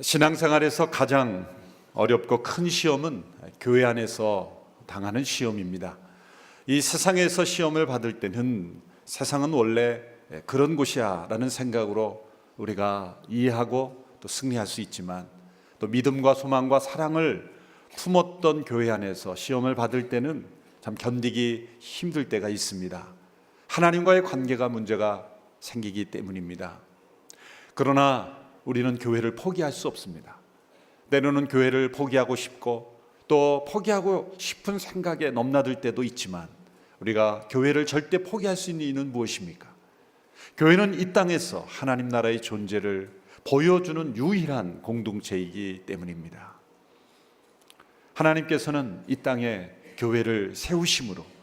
신앙생활에서 가장 어렵고 큰 시험은 교회 안에서 당하는 시험입니다. 이 세상에서 시험을 받을 때는 세상은 원래 그런 곳이야 라는 생각으로 우리가 이해하고 또 승리할 수 있지만, 또 믿음과 소망과 사랑을 품었던 교회 안에서 시험을 받을 때는 참 견디기 힘들 때가 있습니다. 하나님과의 관계가 문제가 생기기 때문입니다. 그러나 우리는 교회를 포기할 수 없습니다. 때로는 교회를 포기하고 싶고 또 포기하고 싶은 생각에 넘나들 때도 있지만, 우리가 교회를 절대 포기할 수 있는 이유는 무엇입니까? 교회는 이 땅에서 하나님 나라의 존재를 보여주는 유일한 공동체이기 때문입니다. 하나님께서는 이 땅에 교회를 세우심으로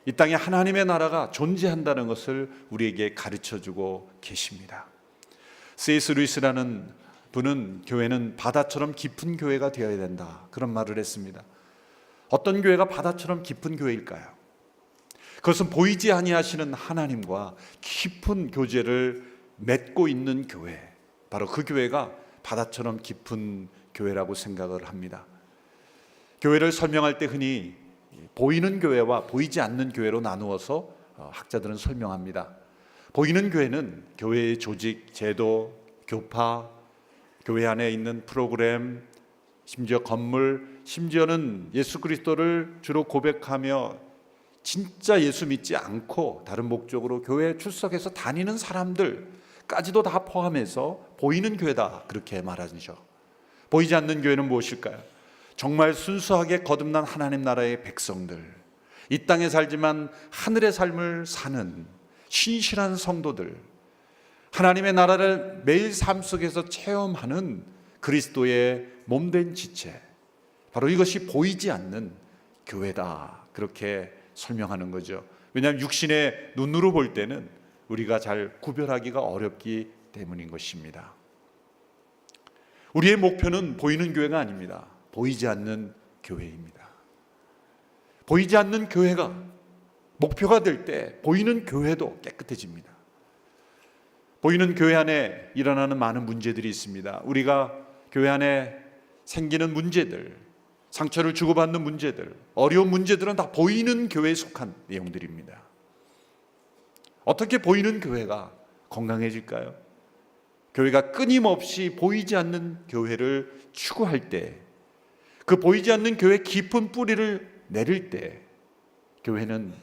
이 땅에 하나님의 나라가 존재한다는 것을 우리에게 가르쳐주고 계십니다. C.S. 루이스라는 분은 교회는 바다처럼 깊은 교회가 되어야 된다, 그런 말을 했습니다. 어떤 교회가 바다처럼 깊은 교회일까요? 그것은 보이지 아니하시는 하나님과 깊은 교제를 맺고 있는 교회, 바로 그 교회가 바다처럼 깊은 교회라고 생각을 합니다. 교회를 설명할 때 흔히 보이는 교회와 보이지 않는 교회로 나누어서 학자들은 설명합니다. 보이는 교회는 교회의 조직, 제도, 교파, 교회 안에 있는 프로그램, 심지어 건물, 심지어는 예수 그리스도를 주로 고백하며 진짜 예수 믿지 않고 다른 목적으로 교회에 출석해서 다니는 사람들까지도 다 포함해서 보이는 교회다, 그렇게 말하죠. 보이지 않는 교회는 무엇일까요? 정말 순수하게 거듭난 하나님 나라의 백성들, 이 땅에 살지만 하늘의 삶을 사는 신실한 성도들, 하나님의 나라를 매일 삶 속에서 체험하는 그리스도의 몸된 지체, 바로 이것이 보이지 않는 교회다, 그렇게 설명하는 거죠. 왜냐하면 육신의 눈으로 볼 때는 우리가 잘 구별하기가 어렵기 때문인 것입니다. 우리의 목표는 보이는 교회가 아닙니다. 보이지 않는 교회입니다. 보이지 않는 교회가 목표가 될 때 보이는 교회도 깨끗해집니다. 보이는 교회 안에 일어나는 많은 문제들이 있습니다. 우리가 교회 안에 생기는 문제들, 상처를 주고받는 문제들, 어려운 문제들은 다 보이는 교회에 속한 내용들입니다. 어떻게 보이는 교회가 건강해질까요? 교회가 끊임없이 보이지 않는 교회를 추구할 때, 그 보이지 않는 교회의 깊은 뿌리를 내릴 때 교회는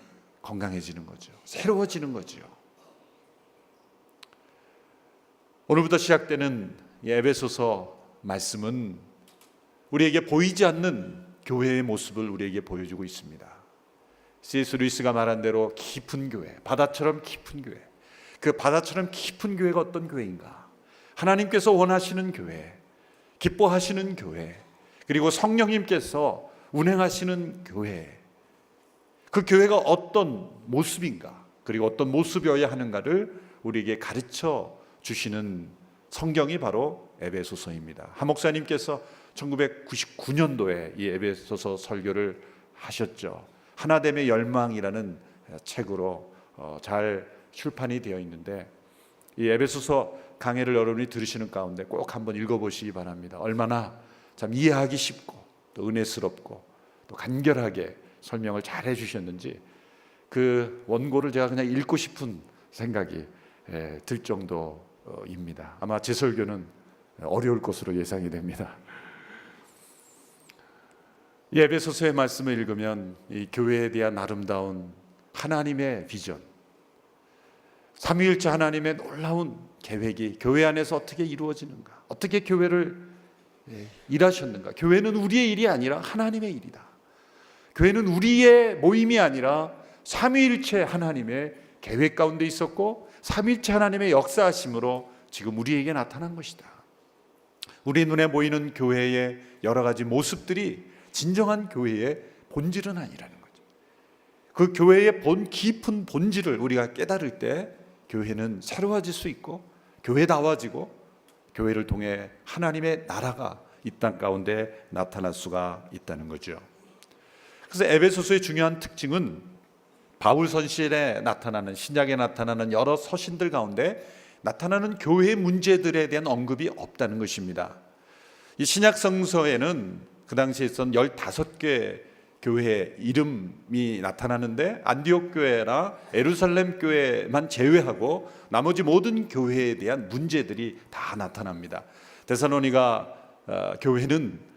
건강해지는 거죠. 새로워지는 거죠. 오늘부터 시작되는 에베소서 말씀은 우리에게 보이지 않는 교회의 모습을 우리에게 보여주고 있습니다. C.S. 루이스가 말한 대로 깊은 교회, 바다처럼 깊은 교회. 그 바다처럼 깊은 교회가 어떤 교회인가? 하나님께서 원하시는 교회, 기뻐하시는 교회, 그리고 성령님께서 운행하시는 교회, 그 교회가 어떤 모습인가, 그리고 어떤 모습이어야 하는가를 우리에게 가르쳐 주시는 성경이 바로 에베소서입니다. 한 목사님께서 1999년도에 이 에베소서 설교를 하셨죠. 하나됨의 열망이라는 책으로 잘 출판이 되어 있는데, 이 에베소서 강해를 여러분이 들으시는 가운데 꼭 한번 읽어보시기 바랍니다. 얼마나 참 이해하기 쉽고 또 은혜스럽고 또 간결하게 설명을 잘 해주셨는지 그 원고를 제가 그냥 읽고 싶은 생각이 들 정도입니다. 아마 제 설교는 어려울 것으로 예상이 됩니다. 이 에베소서의 말씀을 읽으면 이 교회에 대한 아름다운 하나님의 비전, 삼위일체 하나님의 놀라운 계획이 교회 안에서 어떻게 이루어지는가, 어떻게 교회를 일하셨는가. 교회는 우리의 일이 아니라 하나님의 일이다. 교회는 우리의 모임이 아니라 삼위일체 하나님의 계획 가운데 있었고 삼위일체 하나님의 역사하심으로 지금 우리에게 나타난 것이다. 우리 눈에 보이는 교회의 여러 가지 모습들이 진정한 교회의 본질은 아니라는 거죠. 그 교회의 깊은 본질을 우리가 깨달을 때 교회는 새로워질 수 있고 교회다워지고 교회를 통해 하나님의 나라가 이 땅 가운데 나타날 수가 있다는 거죠. 그래서 에베소서의 중요한 특징은 바울 선실에 나타나는, 신약에 나타나는 여러 서신들 가운데 나타나는 교회 문제들에 대한 언급이 없다는 것입니다. 이 신약 성서에는 그 당시에 있던 15개 교회 이름이 나타나는데 안디옥 교회나 예루살렘 교회만 제외하고 나머지 모든 교회에 대한 문제들이 다 나타납니다. 데살로니가 교회는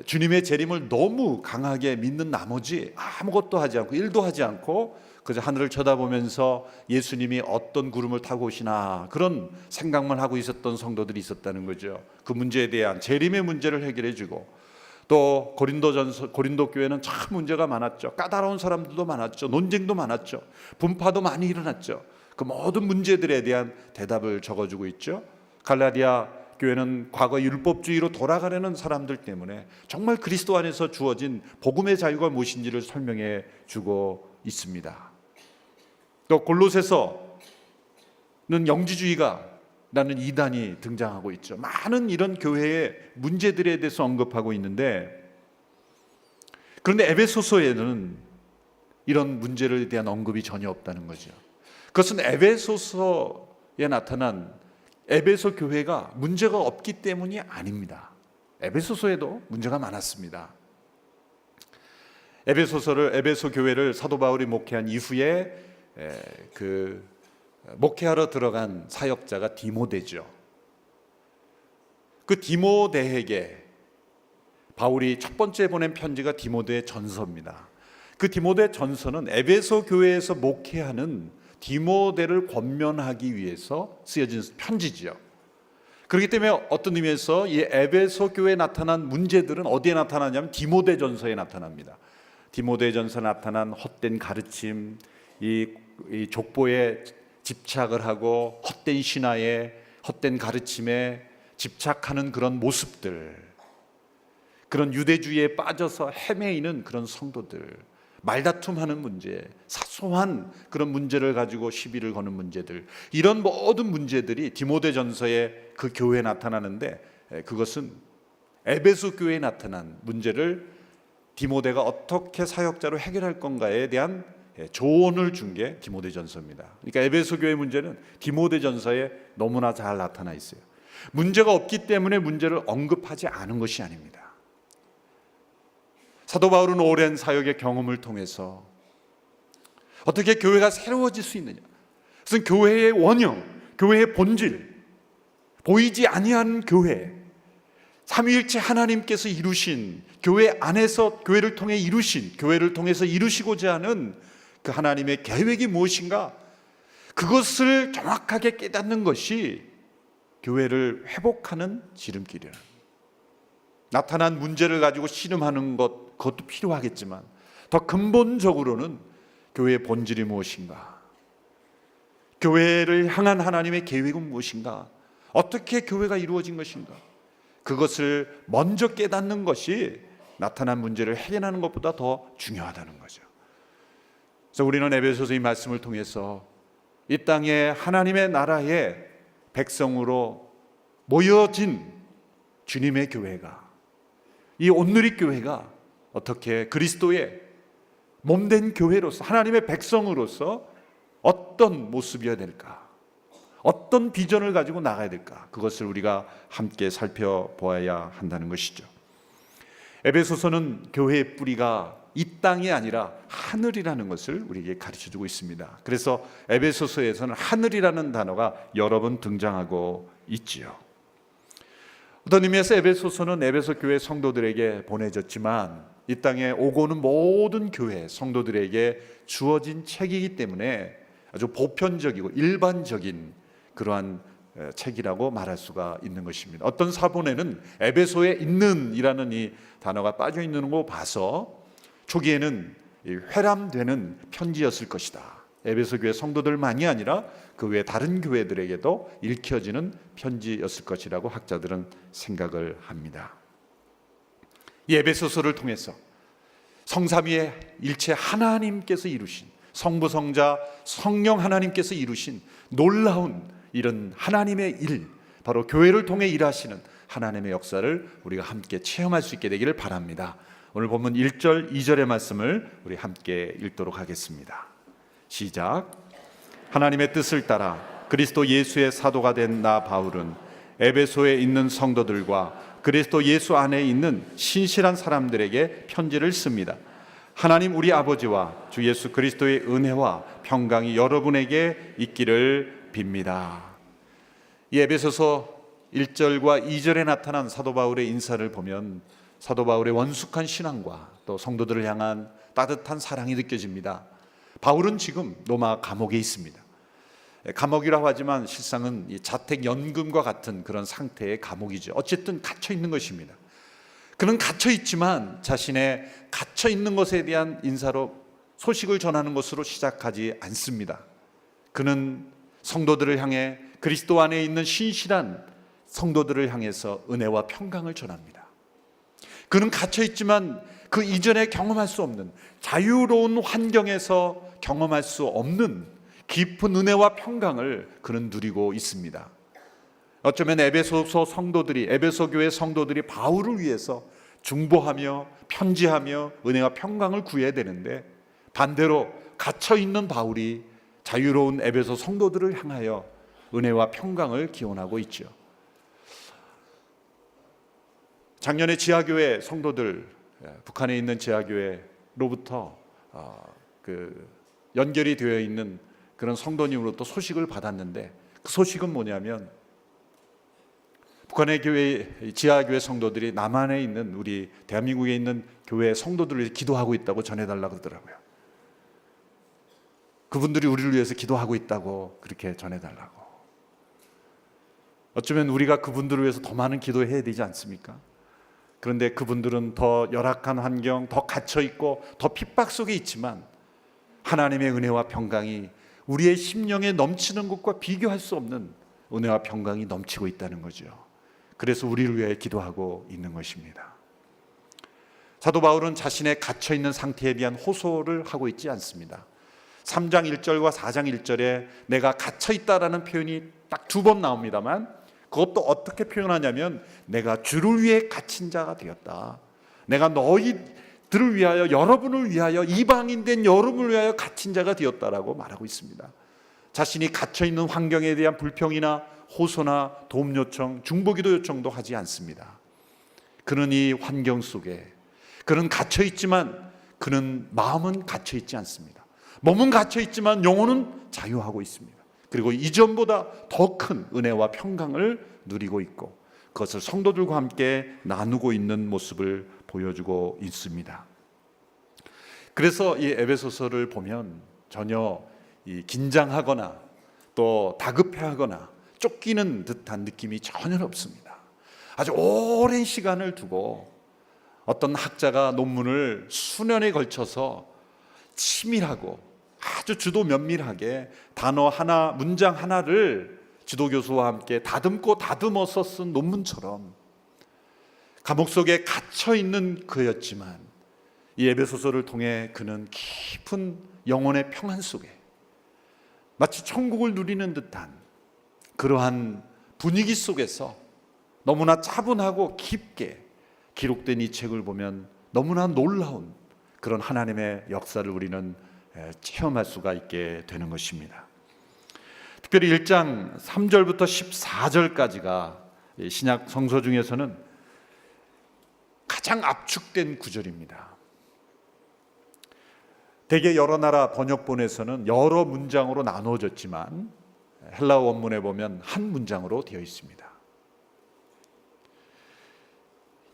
주님의 재림을 너무 강하게 믿는 나머지 아무것도 하지 않고 일도 하지 않고 그저 하늘을 쳐다보면서 예수님이 어떤 구름을 타고 오시나 그런 생각만 하고 있었던 성도들이 있었다는 거죠. 그 문제에 대한 재림의 문제를 해결해 주고, 또 고린도 교회는 참 문제가 많았죠. 까다로운 사람들도 많았죠. 논쟁도 많았죠. 분파도 많이 일어났죠. 그 모든 문제들에 대한 대답을 적어주고 있죠. 갈라디아 교회는 과거 율법주의로 돌아가려는 사람들 때문에 정말 그리스도 안에서 주어진 복음의 자유가 무엇인지를 설명해 주고 있습니다. 또 골로새서는 영지주의가 라는 이단이 등장하고 있죠. 많은 이런 교회의 문제들에 대해서 언급하고 있는데, 그런데 에베소서에는 이런 문제에 대한 언급이 전혀 없다는 거죠. 그것은 에베소서에 나타난 에베소 교회가 문제가 없기 때문이 아닙니다. 에베소서에도 문제가 많았습니다. 에베소 교회를 사도 바울이 목회한 이후에 목회하러 들어간 사역자가 디모데죠. 그 디모데에게 바울이 첫 번째 보낸 편지가 디모데 전서입니다. 그 디모데 전서는 에베소 교회에서 목회하는 디모데를 권면하기 위해서 쓰여진 편지지요. 그렇기 때문에 어떤 의미에서 이 에베소 교회에 나타난 문제들은 어디에 나타나냐면 디모데 전서에 나타납니다. 디모데 전서에 나타난 헛된 가르침, 이 족보에 집착을 하고 헛된 신화에, 헛된 가르침에 집착하는 그런 모습들, 그런 유대주의에 빠져서 헤매이는 그런 성도들, 말다툼하는 문제, 사소한 그런 문제를 가지고 시비를 거는 문제들, 이런 모든 문제들이 디모데전서에 그 교회에 나타나는데, 그것은 에베소 교회에 나타난 문제를 디모데가 어떻게 사역자로 해결할 건가에 대한 조언을 준 게 디모데전서입니다. 그러니까 에베소 교회 문제는 디모데전서에 너무나 잘 나타나 있어요. 문제가 없기 때문에 문제를 언급하지 않은 것이 아닙니다. 사도 바울은 오랜 사역의 경험을 통해서 어떻게 교회가 새로워질 수 있느냐, 그것은 교회의 원형, 교회의 본질, 보이지 아니하는 교회, 삼위일체 하나님께서 이루신, 교회 안에서 교회를 통해 이루신, 교회를 통해서 이루시고자 하는 그 하나님의 계획이 무엇인가, 그것을 정확하게 깨닫는 것이 교회를 회복하는 지름길이라. 나타난 문제를 가지고 씨름하는 것, 그것도 필요하겠지만 더 근본적으로는 교회의 본질이 무엇인가, 교회를 향한 하나님의 계획은 무엇인가, 어떻게 교회가 이루어진 것인가, 그것을 먼저 깨닫는 것이 나타난 문제를 해결하는 것보다 더 중요하다는 거죠. 그래서 우리는 에베소서 이 말씀을 통해서 이 땅에 하나님의 나라의 백성으로 모여진 주님의 교회가, 이 온누리 교회가 어떻게 그리스도의 몸된 교회로서, 하나님의 백성으로서 어떤 모습이어야 될까, 어떤 비전을 가지고 나가야 될까, 그것을 우리가 함께 살펴보아야 한다는 것이죠. 에베소서는 교회의 뿌리가 이 땅이 아니라 하늘이라는 것을 우리에게 가르쳐주고 있습니다. 그래서 에베소서에서는 하늘이라는 단어가 여러 번 등장하고 있지요. 어떤 의미에서 에베소서는 에베소 교회 성도들에게 보내졌지만 이 땅에 오고 오는 모든 교회 성도들에게 주어진 책이기 때문에 아주 보편적이고 일반적인 그러한 책이라고 말할 수가 있는 것입니다. 어떤 사본에는 에베소에 있는 이라는 이 단어가 빠져 있는 거 봐서 초기에는 회람되는 편지였을 것이다. 에베소 교회 성도들만이 아니라 그 외 다른 교회들에게도 읽혀지는 편지였을 것이라고 학자들은 생각을 합니다. 이 에베소서를 통해서 성삼위의 일체 하나님께서 이루신, 성부, 성자, 성령 하나님께서 이루신 놀라운 이런 하나님의 일, 바로 교회를 통해 일하시는 하나님의 역사를 우리가 함께 체험할 수 있게 되기를 바랍니다. 오늘 본문 1절, 2절의 말씀을 우리 함께 읽도록 하겠습니다. 시작. 하나님의 뜻을 따라 그리스도 예수의 사도가 된 나 바울은 에베소에 있는 성도들과 그리스도 예수 안에 있는 신실한 사람들에게 편지를 씁니다. 하나님 우리 아버지와 주 예수 그리스도의 은혜와 평강이 여러분에게 있기를 빕니다. 이 에베소서 1절과 2절에 나타난 사도 바울의 인사를 보면 사도 바울의 원숙한 신앙과 또 성도들을 향한 따뜻한 사랑이 느껴집니다. 바울은 지금 로마 감옥에 있습니다. 감옥이라고 하지만 실상은 자택연금과 같은 그런 상태의 감옥이죠. 어쨌든 갇혀 있는 것입니다. 그는 갇혀 있지만 자신의 갇혀 있는 것에 대한 인사로 소식을 전하는 것으로 시작하지 않습니다. 그는 성도들을 향해 그리스도 안에 있는 신실한 성도들을 향해서 은혜와 평강을 전합니다. 그는 갇혀 있지만 그 이전에 경험할 수 없는 자유로운 환경에서 경험할 수 없는 깊은 은혜와 평강을 그는 누리고 있습니다. 어쩌면 에베소 교회 성도들이 바울을 위해서 중보하며 편지하며 은혜와 평강을 구해야 되는데 반대로 갇혀 있는 바울이 자유로운 에베소 성도들을 향하여 은혜와 평강을 기원하고 있죠. 작년에 지하교회 성도들, 북한에 있는 지하교회로부터 연결이 되어 있는 그런 성도님으로부터 소식을 받았는데 그 소식은 뭐냐면 북한의 지하교회 성도들이 남한에 있는 우리 대한민국에 있는 교회 성도들을 위해서 기도하고 있다고 전해달라고 그러더라고요. 그분들이 우리를 위해서 기도하고 있다고 그렇게 전해달라고. 어쩌면 우리가 그분들을 위해서 더 많은 기도해야 되지 않습니까? 그런데 그분들은 더 열악한 환경, 더 갇혀있고 더 핍박 속에 있지만 하나님의 은혜와 평강이 우리의 심령에 넘치는 것과 비교할 수 없는 은혜와 평강이 넘치고 있다는 거죠. 그래서 우리를 위해 기도하고 있는 것입니다. 사도 바울은 자신의 갇혀있는 상태에 대한 호소를 하고 있지 않습니다. 3장 1절과 4장 1절에 내가 갇혀있다라는 표현이 딱 2번 나옵니다만 그것도 어떻게 표현하냐면 내가 주를 위해 갇힌 자가 되었다. 내가 너희들을 위하여, 여러분을 위하여, 이방인 된 여러분을 위하여 갇힌 자가 되었다라고 말하고 있습니다. 자신이 갇혀있는 환경에 대한 불평이나 호소나 도움 요청, 중보기도 요청도 하지 않습니다. 그는 이 환경 속에 그는 갇혀있지만 그는 마음은 갇혀있지 않습니다. 몸은 갇혀있지만 영혼은 자유하고 있습니다. 그리고 이전보다 더 큰 은혜와 평강을 누리고 있고 그것을 성도들과 함께 나누고 있는 모습을 보여주고 있습니다. 그래서 이 에베소서를 보면 전혀 긴장하거나 또 다급해하거나 쫓기는 듯한 느낌이 전혀 없습니다. 아주 오랜 시간을 두고 어떤 학자가 논문을 수년에 걸쳐서 치밀하고 아주 주도 면밀하게 단어 하나, 문장 하나를 지도교수와 함께 다듬고 다듬어서 쓴 논문처럼 감옥 속에 갇혀있는 그였지만 이 에베소서를 통해 그는 깊은 영혼의 평안 속에 마치 천국을 누리는 듯한 그러한 분위기 속에서 너무나 차분하고 깊게 기록된 이 책을 보면 너무나 놀라운 그런 하나님의 역사를 우리는 체험할 수가 있게 되는 것입니다. 특별히 1장 3절부터 14절까지가 신약 성서 중에서는 가장 압축된 구절입니다. 대개 여러 나라 번역본에서는 여러 문장으로 나누어졌지만 헬라어 원문에 보면 한 문장으로 되어 있습니다.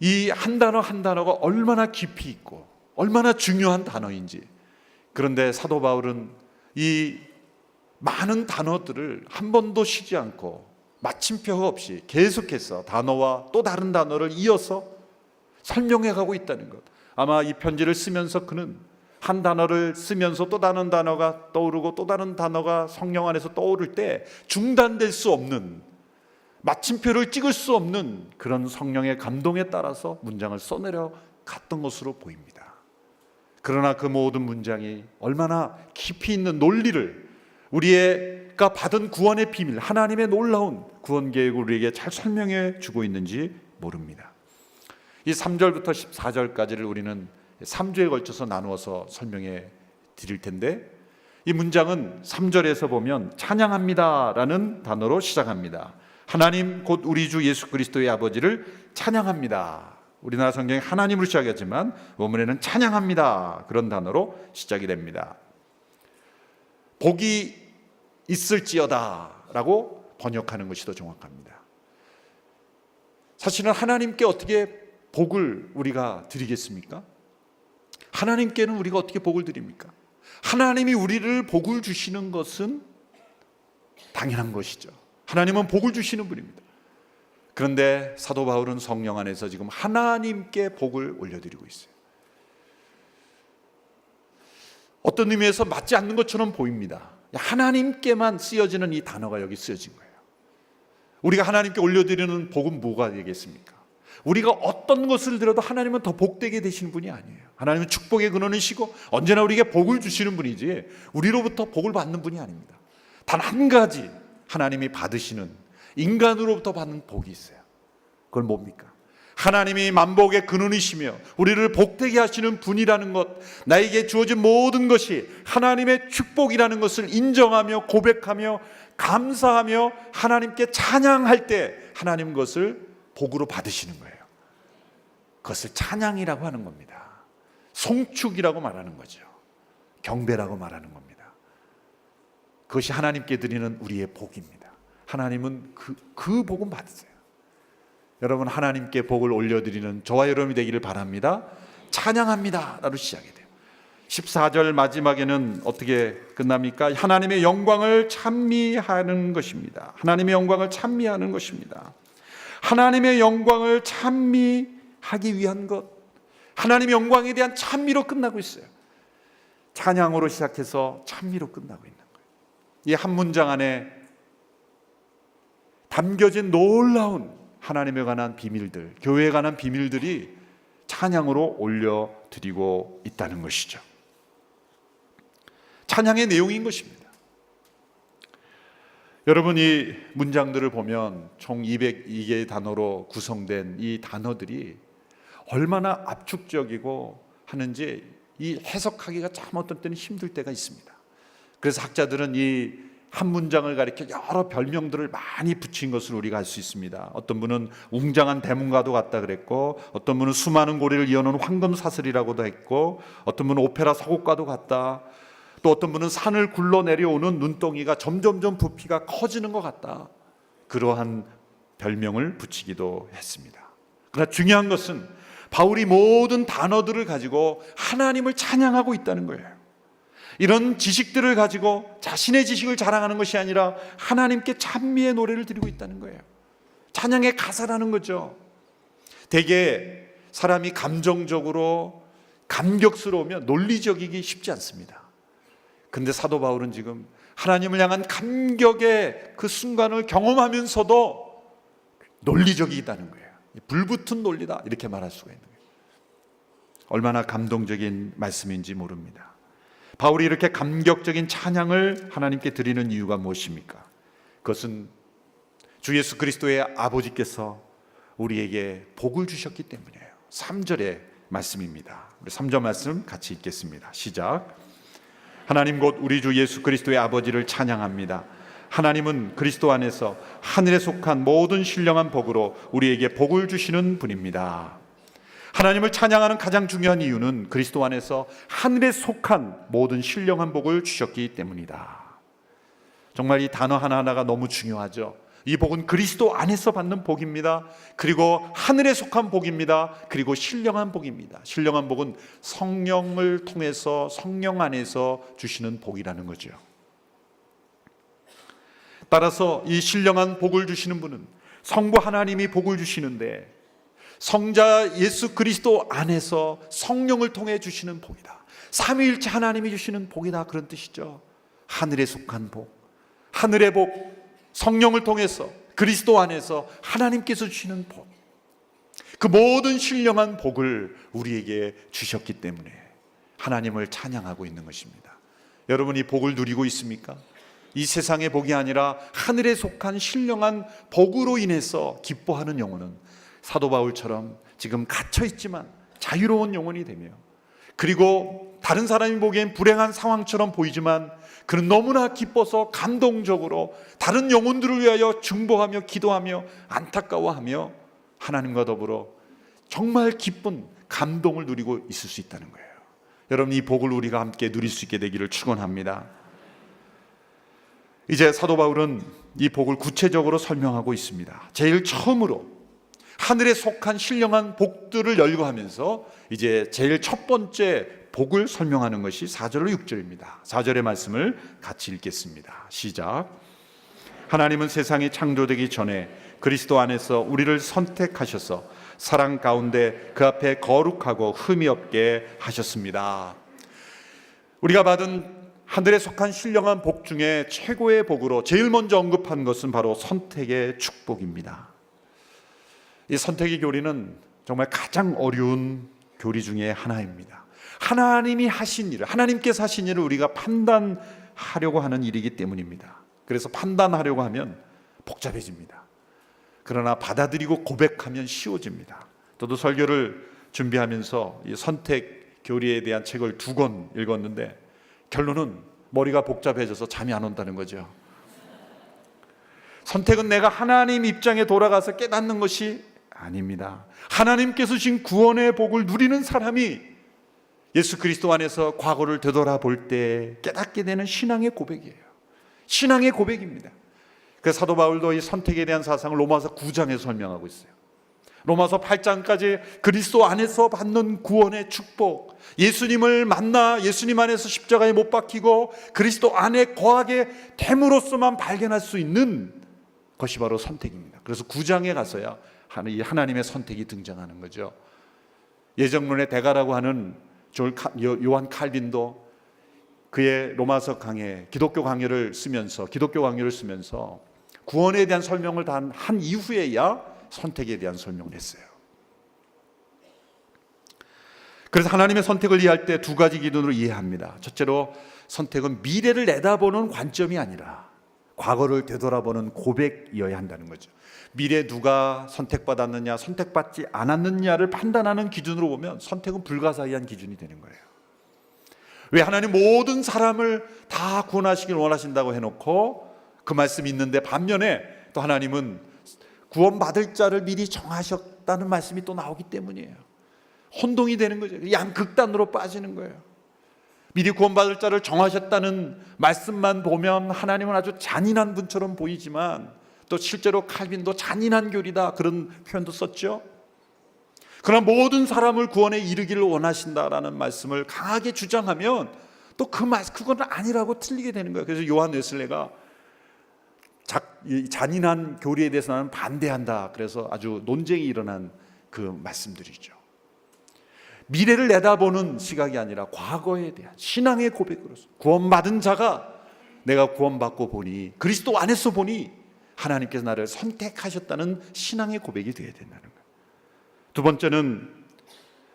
이 한 단어 한 단어가 얼마나 깊이 있고 얼마나 중요한 단어인지, 그런데 사도 바울은 이 많은 단어들을 한 번도 쉬지 않고 마침표가 없이 계속해서 단어와 또 다른 단어를 이어서 설명해 가고 있다는 것. 아마 이 편지를 쓰면서 그는 한 단어를 쓰면서 또 다른 단어가 떠오르고 또 다른 단어가 성령 안에서 떠오를 때 중단될 수 없는, 마침표를 찍을 수 없는 그런 성령의 감동에 따라서 문장을 써내려 갔던 것으로 보입니다. 그러나 그 모든 문장이 얼마나 깊이 있는 논리를, 우리가 받은 구원의 비밀, 하나님의 놀라운 구원 계획을 우리에게 잘 설명해 주고 있는지 모릅니다. 이 3절부터 14절까지를 우리는 3주에 걸쳐서 나누어서 설명해 드릴 텐데, 이 문장은 3절에서 보면 찬양합니다라는 단어로 시작합니다. 하나님 곧 우리 주 예수 그리스도의 아버지를 찬양합니다. 우리나라 성경에 하나님으로 시작하지만 원문에는 찬양합니다, 그런 단어로 시작이 됩니다. 복이 있을지어다 라고 번역하는 것이 더 정확합니다. 사실은 하나님께 어떻게 복을 우리가 드리겠습니까? 하나님께는 우리가 어떻게 복을 드립니까? 하나님이 우리를 복을 주시는 것은 당연한 것이죠. 하나님은 복을 주시는 분입니다. 그런데 사도 바울은 성령 안에서 지금 하나님께 복을 올려드리고 있어요. 어떤 의미에서 맞지 않는 것처럼 보입니다. 하나님께만 쓰여지는 이 단어가 여기 쓰여진 거예요. 우리가 하나님께 올려드리는 복은 뭐가 되겠습니까? 우리가 어떤 것을 들어도 하나님은 더 복되게 되시는 분이 아니에요. 하나님은 축복의 근원이시고 언제나 우리에게 복을 주시는 분이지 우리로부터 복을 받는 분이 아닙니다. 단 한 가지 하나님이 받으시는, 인간으로부터 받는 복이 있어요. 그건 뭡니까? 하나님이 만복의 근원이시며 우리를 복되게 하시는 분이라는 것, 나에게 주어진 모든 것이 하나님의 축복이라는 것을 인정하며 고백하며 감사하며 하나님께 찬양할 때 하나님 그것을 복으로 받으시는 거예요. 그것을 찬양이라고 하는 겁니다. 송축이라고 말하는 거죠. 경배라고 말하는 겁니다. 그것이 하나님께 드리는 우리의 복입니다. 하나님은 그 복은 받으세요. 여러분, 하나님께 복을 올려드리는 저와 여러분이 되기를 바랍니다. 찬양합니다 라로 시작이 돼요. 14절 마지막에는 어떻게 끝납니까? 하나님의 영광을 찬미하는 것입니다. 하나님의 영광을 찬미하는 것입니다. 하나님의 영광을 찬미하기 위한 것, 하나님의 영광에 대한 찬미로 끝나고 있어요. 찬양으로 시작해서 찬미로 끝나고 있는 거예요. 이 한 문장 안에 담겨진 놀라운 하나님에 관한 비밀들, 교회에 관한 비밀들이 찬양으로 올려드리고 있다는 것이죠. 찬양의 내용인 것입니다. 여러분, 이 문장들을 보면 총 202개의 단어로 구성된 이 단어들이 얼마나 압축적이고 하는지 이 해석하기가 참 어떤 때는 힘들 때가 있습니다. 그래서 학자들은 이 한 문장을 가리켜 여러 별명들을 많이 붙인 것을 우리가 알 수 있습니다. 어떤 분은 웅장한 대문가도 같다 그랬고, 어떤 분은 수많은 고리를 이어놓은 황금사슬이라고도 했고, 어떤 분은 오페라 서곡과도 같다, 또 어떤 분은 산을 굴러 내려오는 눈덩이가 점점점 부피가 커지는 것 같다, 그러한 별명을 붙이기도 했습니다. 그러나 중요한 것은 바울이 모든 단어들을 가지고 하나님을 찬양하고 있다는 거예요. 이런 지식들을 가지고 자신의 지식을 자랑하는 것이 아니라 하나님께 찬미의 노래를 드리고 있다는 거예요. 찬양의 가사라는 거죠. 대개 사람이 감정적으로 감격스러우면 논리적이기 쉽지 않습니다. 그런데 사도 바울은 지금 하나님을 향한 감격의 그 순간을 경험하면서도 논리적이다는 거예요. 불붙은 논리다, 이렇게 말할 수가 있는 거예요. 얼마나 감동적인 말씀인지 모릅니다. 바울이 이렇게 감격적인 찬양을 하나님께 드리는 이유가 무엇입니까? 그것은 주 예수 그리스도의 아버지께서 우리에게 복을 주셨기 때문이에요. 3절의 말씀입니다. 우리 3절 말씀 같이 읽겠습니다. 시작. 하나님 곧 우리 주 예수 그리스도의 아버지를 찬양합니다. 하나님은 그리스도 안에서 하늘에 속한 모든 신령한 복으로 우리에게 복을 주시는 분입니다. 하나님을 찬양하는 가장 중요한 이유는 그리스도 안에서 하늘에 속한 모든 신령한 복을 주셨기 때문이다. 정말 이 단어 하나하나가 너무 중요하죠. 이 복은 그리스도 안에서 받는 복입니다. 그리고 하늘에 속한 복입니다. 그리고 신령한 복입니다. 신령한 복은 성령을 통해서 성령 안에서 주시는 복이라는 거죠. 따라서 이 신령한 복을 주시는 분은 성부 하나님이 복을 주시는데 성자 예수 그리스도 안에서 성령을 통해 주시는 복이다. 삼위일체 하나님이 주시는 복이다, 그런 뜻이죠. 하늘에 속한 복, 하늘의 복, 성령을 통해서 그리스도 안에서 하나님께서 주시는 복, 그 모든 신령한 복을 우리에게 주셨기 때문에 하나님을 찬양하고 있는 것입니다. 여러분, 이 복을 누리고 있습니까? 이 세상의 복이 아니라 하늘에 속한 신령한 복으로 인해서 기뻐하는 영혼은 사도 바울처럼 지금 갇혀 있지만 자유로운 영혼이 되며, 그리고 다른 사람이 보기엔 불행한 상황처럼 보이지만 그는 너무나 기뻐서 감동적으로 다른 영혼들을 위하여 중보하며 기도하며 안타까워하며 하나님과 더불어 정말 기쁜 감동을 누리고 있을 수 있다는 거예요. 여러분, 이 복을 우리가 함께 누릴 수 있게 되기를 축원합니다. 이제 사도 바울은 이 복을 구체적으로 설명하고 있습니다. 제일 처음으로 하늘에 속한 신령한 복들을 열거하면서 이제 제일 첫 번째 복을 설명하는 것이 4절로 6절입니다. 4절의 말씀을 같이 읽겠습니다. 시작. 하나님은 세상이 창조되기 전에 그리스도 안에서 우리를 선택하셔서 사랑 가운데 그 앞에 거룩하고 흠이 없게 하셨습니다. 우리가 받은 하늘에 속한 신령한 복 중에 최고의 복으로 제일 먼저 언급한 것은 바로 선택의 축복입니다. 이 선택의 교리는 정말 가장 어려운 교리 중에 하나입니다. 하나님이 하신 일을, 하나님께서 하신 일을 우리가 판단하려고 하는 일이기 때문입니다. 그래서 판단하려고 하면 복잡해집니다. 그러나 받아들이고 고백하면 쉬워집니다. 저도 설교를 준비하면서 이 선택 교리에 대한 책을 2권 읽었는데 결론은 머리가 복잡해져서 잠이 안 온다는 거죠. 선택은 내가 하나님 입장에 돌아가서 깨닫는 것이 아닙니다. 하나님께서 주신 구원의 복을 누리는 사람이 예수 그리스도 안에서 과거를 되돌아볼 때 깨닫게 되는 신앙의 고백이에요. 신앙의 고백입니다. 그래서 사도 바울도 이 선택에 대한 사상을 로마서 9장에 설명하고 있어요. 로마서 8장까지 그리스도 안에서 받는 구원의 축복, 예수님을 만나 예수님 안에서 십자가에 못 박히고 그리스도 안에 거하게 됨으로써만 발견할 수 있는 것이 바로 선택입니다. 그래서 9장에 가서야 하나님의 선택이 등장하는 거죠. 예정론의 대가라고 하는 요한 칼빈도 그의 로마서 강해, 기독교 강요를 쓰면서 구원에 대한 설명을 다 한 이후에야 선택에 대한 설명을 했어요. 그래서 하나님의 선택을 이해할 때 2가지 기준으로 이해합니다. 첫째로 선택은 미래를 내다보는 관점이 아니라 과거를 되돌아보는 고백이어야 한다는 거죠. 미래 누가 선택받았느냐 선택받지 않았느냐를 판단하는 기준으로 보면 선택은 불가사의한 기준이 되는 거예요. 왜 하나님 모든 사람을 다 구원하시길 원하신다고 해놓고 그 말씀이 있는데 반면에 또 하나님은 구원받을 자를 미리 정하셨다는 말씀이 또 나오기 때문이에요. 혼동이 되는 거죠. 양극단으로 빠지는 거예요. 미리 구원받을 자를 정하셨다는 말씀만 보면 하나님은 아주 잔인한 분처럼 보이지만 또 실제로 칼빈도 잔인한 교리다 그런 표현도 썼죠. 그러나 모든 사람을 구원에 이르기를 원하신다라는 말씀을 강하게 주장하면 또 그건 아니라고 틀리게 되는 거예요. 그래서 요한 웨슬레가 잔인한 교리에 대해서 나는 반대한다. 그래서 아주 논쟁이 일어난 그 말씀들이죠. 미래를 내다보는 시각이 아니라 과거에 대한 신앙의 고백으로서 구원받은 자가 내가 구원받고 보니 그리스도 안에서 보니 하나님께서 나를 선택하셨다는 신앙의 고백이 되어야 된다는 거예요. 두 번째는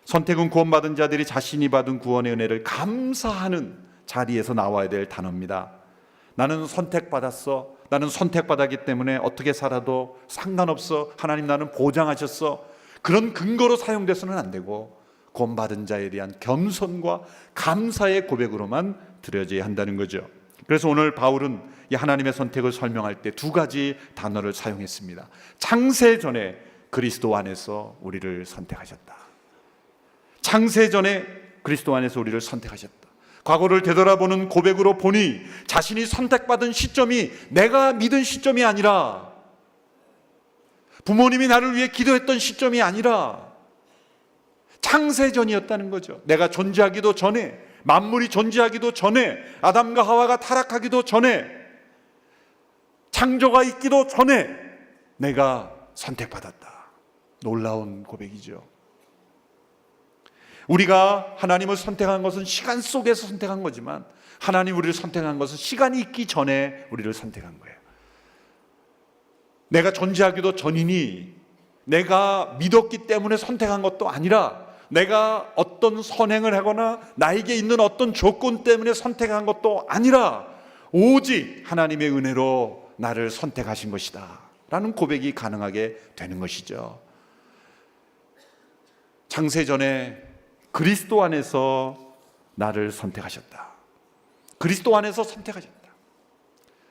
선택은 구원받은 자들이 자신이 받은 구원의 은혜를 감사하는 자리에서 나와야 될 단어입니다. 나는 선택받았어. 나는 선택받았기 때문에 어떻게 살아도 상관없어. 하나님 나는 보장하셨어. 그런 근거로 사용돼서는 안 되고 구원받은 자에 대한 겸손과 감사의 고백으로만 드려져야 한다는 거죠. 그래서 오늘 바울은 이 하나님의 선택을 설명할 때 2가지 단어를 사용했습니다. 창세전에 그리스도 안에서 우리를 선택하셨다. 창세전에 그리스도 안에서 우리를 선택하셨다. 과거를 되돌아보는 고백으로 보니 자신이 선택받은 시점이 내가 믿은 시점이 아니라 부모님이 나를 위해 기도했던 시점이 아니라 창세전이었다는 거죠. 내가 존재하기도 전에, 만물이 존재하기도 전에, 아담과 하와가 타락하기도 전에, 창조가 있기도 전에 내가 선택받았다. 놀라운 고백이죠. 우리가 하나님을 선택한 것은 시간 속에서 선택한 거지만 하나님 우리를 선택한 것은 시간이 있기 전에 우리를 선택한 거예요. 내가 존재하기도 전이니 내가 믿었기 때문에 선택한 것도 아니라 내가 어떤 선행을 하거나 나에게 있는 어떤 조건 때문에 선택한 것도 아니라 오직 하나님의 은혜로 나를 선택하신 것이다 라는 고백이 가능하게 되는 것이죠. 창세전에 그리스도 안에서 나를 선택하셨다. 그리스도 안에서 선택하셨다.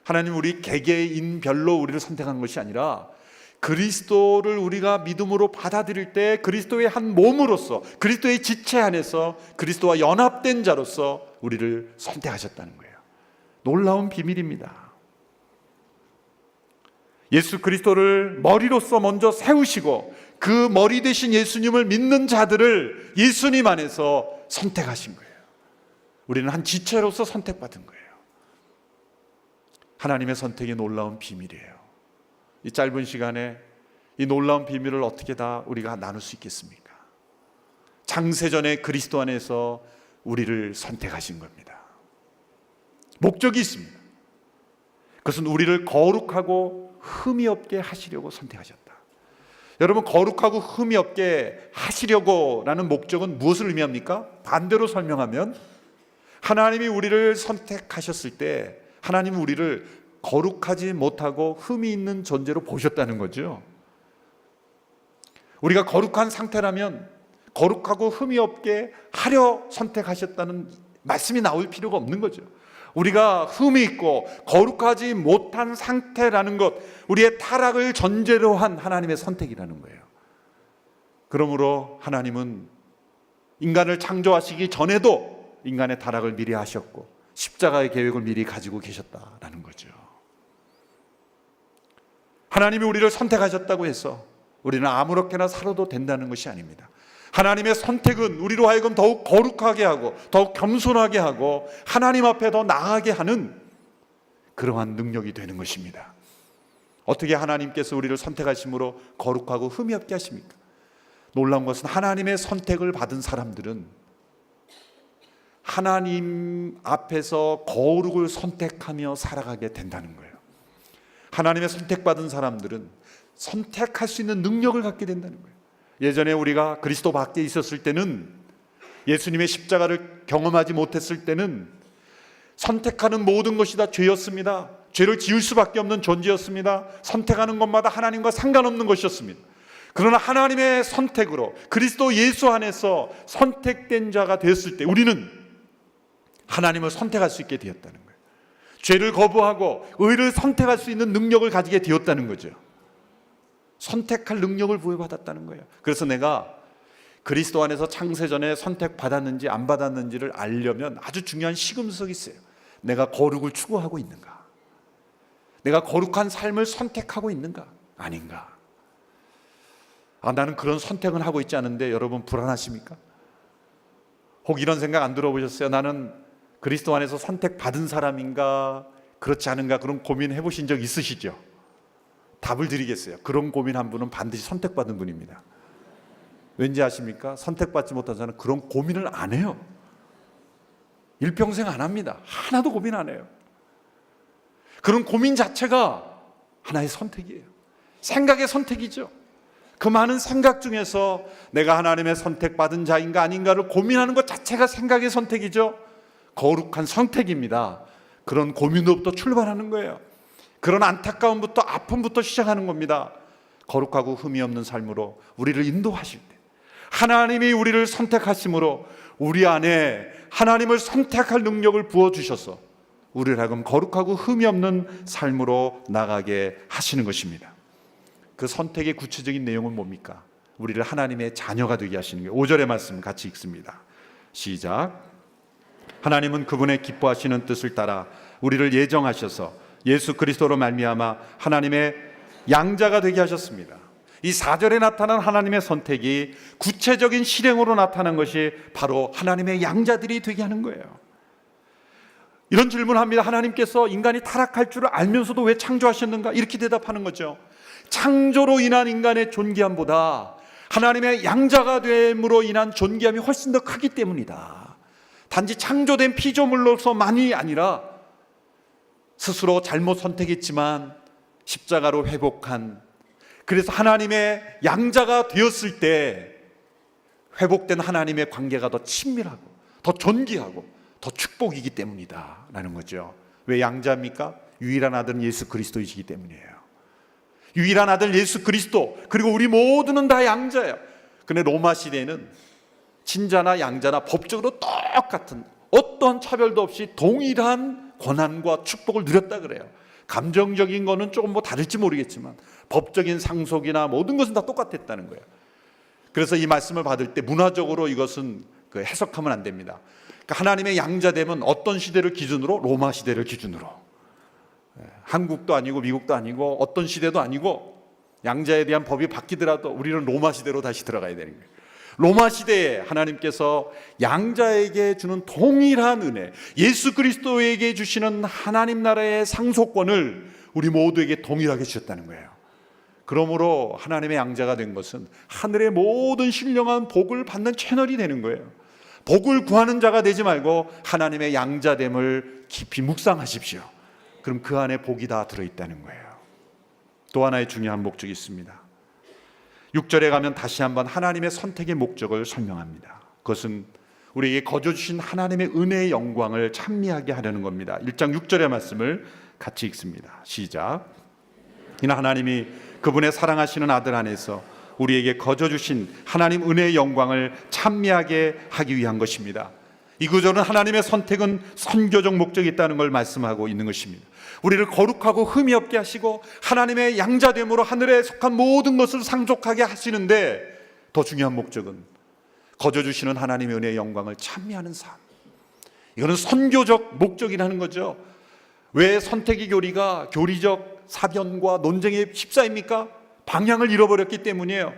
하나님 우리 개개인별로 우리를 선택한 것이 아니라 그리스도를 우리가 믿음으로 받아들일 때 그리스도의 한 몸으로서, 그리스도의 지체 안에서 그리스도와 연합된 자로서 우리를 선택하셨다는 거예요. 놀라운 비밀입니다. 예수 그리스도를 머리로서 먼저 세우시고 그 머리 되신 예수님을 믿는 자들을 예수님 안에서 선택하신 거예요. 우리는 한 지체로서 선택받은 거예요. 하나님의 선택이 놀라운 비밀이에요. 이 짧은 시간에 이 놀라운 비밀을 어떻게 다 우리가 나눌 수 있겠습니까? 창세전에 그리스도 안에서 우리를 선택하신 겁니다. 목적이 있습니다. 그것은 우리를 거룩하고 흠이 없게 하시려고 선택하셨다. 여러분, 거룩하고 흠이 없게 하시려고 라는 목적은 무엇을 의미합니까? 반대로 설명하면 하나님이 우리를 선택하셨을 때 하나님은 우리를 거룩하지 못하고 흠이 있는 존재로 보셨다는 거죠. 우리가 거룩한 상태라면 거룩하고 흠이 없게 하려 선택하셨다는 말씀이 나올 필요가 없는 거죠. 우리가 흠이 있고 거룩하지 못한 상태라는 것, 우리의 타락을 전제로 한 하나님의 선택이라는 거예요. 그러므로 하나님은 인간을 창조하시기 전에도 인간의 타락을 미리 하셨고 십자가의 계획을 미리 가지고 계셨다라는 거죠. 하나님이 우리를 선택하셨다고 해서 우리는 아무렇게나 살아도 된다는 것이 아닙니다. 하나님의 선택은 우리로 하여금 더욱 거룩하게 하고 더욱 겸손하게 하고 하나님 앞에 더 나아가게 하는 그러한 능력이 되는 것입니다. 어떻게 하나님께서 우리를 선택하심으로 거룩하고 흠이 없게 하십니까? 놀라운 것은 하나님의 선택을 받은 사람들은 하나님 앞에서 거룩을 선택하며 살아가게 된다는 거예요. 하나님의 선택받은 사람들은 선택할 수 있는 능력을 갖게 된다는 거예요. 예전에 우리가 그리스도 밖에 있었을 때는, 예수님의 십자가를 경험하지 못했을 때는 선택하는 모든 것이 다 죄였습니다. 죄를 지을 수밖에 없는 존재였습니다. 선택하는 것마다 하나님과 상관없는 것이었습니다. 그러나 하나님의 선택으로 그리스도 예수 안에서 선택된 자가 되었을 때 우리는 하나님을 선택할 수 있게 되었다는 거예요. 죄를 거부하고 의를 선택할 수 있는 능력을 가지게 되었다는 거죠. 선택할 능력을 부여받았다는 거예요. 그래서 내가 그리스도 안에서 창세전에 선택받았는지 안 받았는지를 알려면 아주 중요한 시금석이 있어요. 내가 거룩을 추구하고 있는가? 내가 거룩한 삶을 선택하고 있는가? 아닌가? 나는 그런 선택은 하고 있지 않은데 여러분 불안하십니까? 혹 이런 생각 안 들어보셨어요? 나는 그리스도 안에서 선택받은 사람인가 그렇지 않은가, 그런 고민해 보신 적 있으시죠? 답을 드리겠어요. 그런 고민한 분은 반드시 선택받은 분입니다. 왠지 아십니까? 선택받지 못한 자는 그런 고민을 안 해요. 일평생 안 합니다. 하나도 고민 안 해요. 그런 고민 자체가 하나의 선택이에요. 생각의 선택이죠. 그 많은 생각 중에서 내가 하나님의 선택받은 자인가 아닌가를 고민하는 것 자체가 생각의 선택이죠. 거룩한 선택입니다. 그런 고민으로부터 출발하는 거예요. 그런 안타까움부터, 아픔부터 시작하는 겁니다. 거룩하고 흠이 없는 삶으로 우리를 인도하실 때 하나님이 우리를 선택하심으로 우리 안에 하나님을 선택할 능력을 부어주셔서 우리를 하여금 거룩하고 흠이 없는 삶으로 나가게 하시는 것입니다. 그 선택의 구체적인 내용은 뭡니까? 우리를 하나님의 자녀가 되게 하시는 거예요. 5절의 말씀 같이 읽습니다. 시작. 하나님은 그분의 기뻐하시는 뜻을 따라 우리를 예정하셔서 예수 그리스도로 말미암아 하나님의 양자가 되게 하셨습니다. 이 4절에 나타난 하나님의 선택이 구체적인 실행으로 나타난 것이 바로 하나님의 양자들이 되게 하는 거예요. 이런 질문합니다. 하나님께서 인간이 타락할 줄을 알면서도 왜 창조하셨는가? 이렇게 대답하는 거죠. 창조로 인한 인간의 존귀함보다 하나님의 양자가 됨으로 인한 존귀함이 훨씬 더 크기 때문이다. 단지 창조된 피조물로서만이 아니라 스스로 잘못 선택했지만 십자가로 회복한, 그래서 하나님의 양자가 되었을 때 회복된 하나님의 관계가 더 친밀하고 더 존귀하고 더 축복이기 때문이다 라는 거죠. 왜 양자입니까? 유일한 아들은 예수 그리스도이시기 때문이에요. 유일한 아들 예수 그리스도, 그리고 우리 모두는 다 양자예요. 근데 로마 시대에는 친자나 양자나 법적으로 똑같은 어떠한 차별도 없이 동일한 권한과 축복을 누렸다 그래요. 감정적인 거는 조금 뭐 다를지 모르겠지만 법적인 상속이나 모든 것은 다 똑같았다는 거예요. 그래서 이 말씀을 받을 때 문화적으로 이것은 해석하면 안 됩니다. 그러니까 하나님의 양자됨은 어떤 시대를 기준으로? 로마 시대를 기준으로. 한국도 아니고 미국도 아니고 어떤 시대도 아니고 양자에 대한 법이 바뀌더라도 우리는 로마 시대로 다시 들어가야 되는 거예요. 로마 시대에 하나님께서 양자에게 주는 동일한 은혜, 예수 그리스도에게 주시는 하나님 나라의 상속권을 우리 모두에게 동일하게 주셨다는 거예요. 그러므로 하나님의 양자가 된 것은 하늘의 모든 신령한 복을 받는 채널이 되는 거예요. 복을 구하는 자가 되지 말고 하나님의 양자됨을 깊이 묵상하십시오. 그럼 그 안에 복이 다 들어있다는 거예요. 또 하나의 중요한 목적이 있습니다. 6절에 가면 다시 한번 하나님의 선택의 목적을 설명합니다. 그것은 우리에게 거저 주신 하나님의 은혜의 영광을 찬미하게 하려는 겁니다. 1장 6절의 말씀을 같이 읽습니다. 시작. 이는 하나님이 그분의 사랑하시는 아들 안에서 우리에게 거저 주신 하나님 은혜의 영광을 찬미하게 하기 위한 것입니다. 이 구절은 하나님의 선택은 선교적 목적이 있다는 걸 말씀하고 있는 것입니다. 우리를 거룩하고 흠이 없게 하시고 하나님의 양자됨으로 하늘에 속한 모든 것을 상속하게 하시는데 더 중요한 목적은 거저 주시는 하나님의 은혜의 영광을 찬미하는 삶. 이거는 선교적 목적이라는 거죠. 왜 선택의 교리가 교리적 사변과 논쟁에 휩싸입니까? 방향을 잃어버렸기 때문이에요.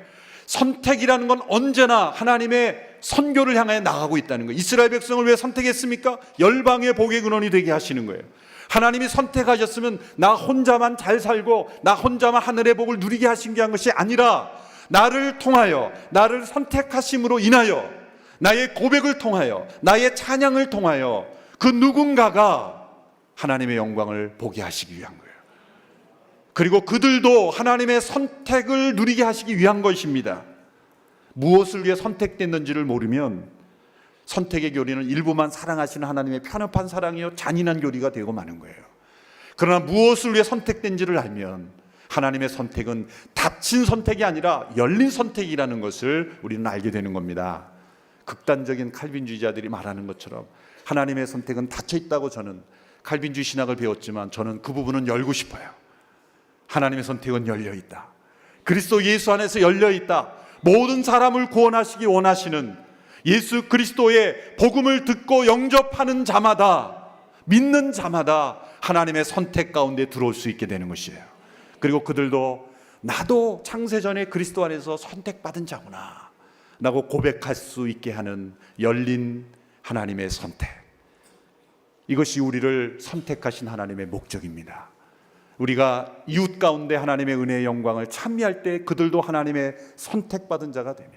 선택이라는 건 언제나 하나님의 선교를 향해 나가고 있다는 거예요. 이스라엘 백성을 왜 선택했습니까? 열방의 복의 근원이 되게 하시는 거예요. 하나님이 선택하셨으면 나 혼자만 잘 살고 나 혼자만 하늘의 복을 누리게 하신 게 한 것이 아니라 나를 통하여, 나를 선택하심으로 인하여, 나의 고백을 통하여, 나의 찬양을 통하여 그 누군가가 하나님의 영광을 보게 하시기 위한 거예요. 그리고 그들도 하나님의 선택을 누리게 하시기 위한 것입니다. 무엇을 위해 선택됐는지를 모르면 선택의 교리는 일부만 사랑하시는 하나님의 편협한 사랑이요 잔인한 교리가 되고 마는 거예요. 그러나 무엇을 위해 선택된지를 알면 하나님의 선택은 닫힌 선택이 아니라 열린 선택이라는 것을 우리는 알게 되는 겁니다. 극단적인 칼빈주의자들이 말하는 것처럼 하나님의 선택은 닫혀 있다고 저는 칼빈주의 신학을 배웠지만 저는 그 부분은 열고 싶어요. 하나님의 선택은 열려 있다. 그리스도 예수 안에서 열려 있다. 모든 사람을 구원하시기 원하시는 예수 그리스도의 복음을 듣고 영접하는 자마다, 믿는 자마다 하나님의 선택 가운데 들어올 수 있게 되는 것이에요. 그리고 그들도 나도 창세전에 그리스도 안에서 선택받은 자구나 라고 고백할 수 있게 하는 열린 하나님의 선택. 이것이 우리를 선택하신 하나님의 목적입니다. 우리가 이웃 가운데 하나님의 은혜의 영광을 찬미할 때 그들도 하나님의 선택받은 자가 되며,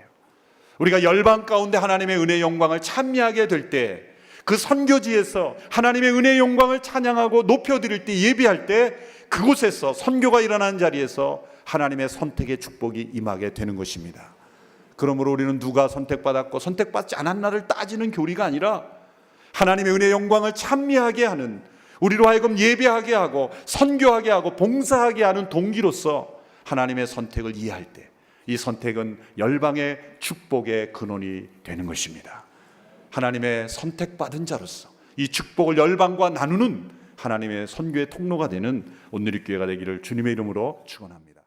우리가 열방 가운데 하나님의 은혜의 영광을 찬미하게 될 때 그 선교지에서 하나님의 은혜의 영광을 찬양하고 높여드릴 때, 예배할 때 그곳에서 선교가 일어나는 자리에서 하나님의 선택의 축복이 임하게 되는 것입니다. 그러므로 우리는 누가 선택받았고 선택받지 않았나를 따지는 교리가 아니라 하나님의 은혜의 영광을 찬미하게 하는, 우리로 하여금 예배하게 하고 선교하게 하고 봉사하게 하는 동기로서 하나님의 선택을 이해할 때 이 선택은 열방의 축복의 근원이 되는 것입니다. 하나님의 선택받은 자로서 이 축복을 열방과 나누는 하나님의 선교의 통로가 되는 온누리교회가 되기를 주님의 이름으로 축원합니다.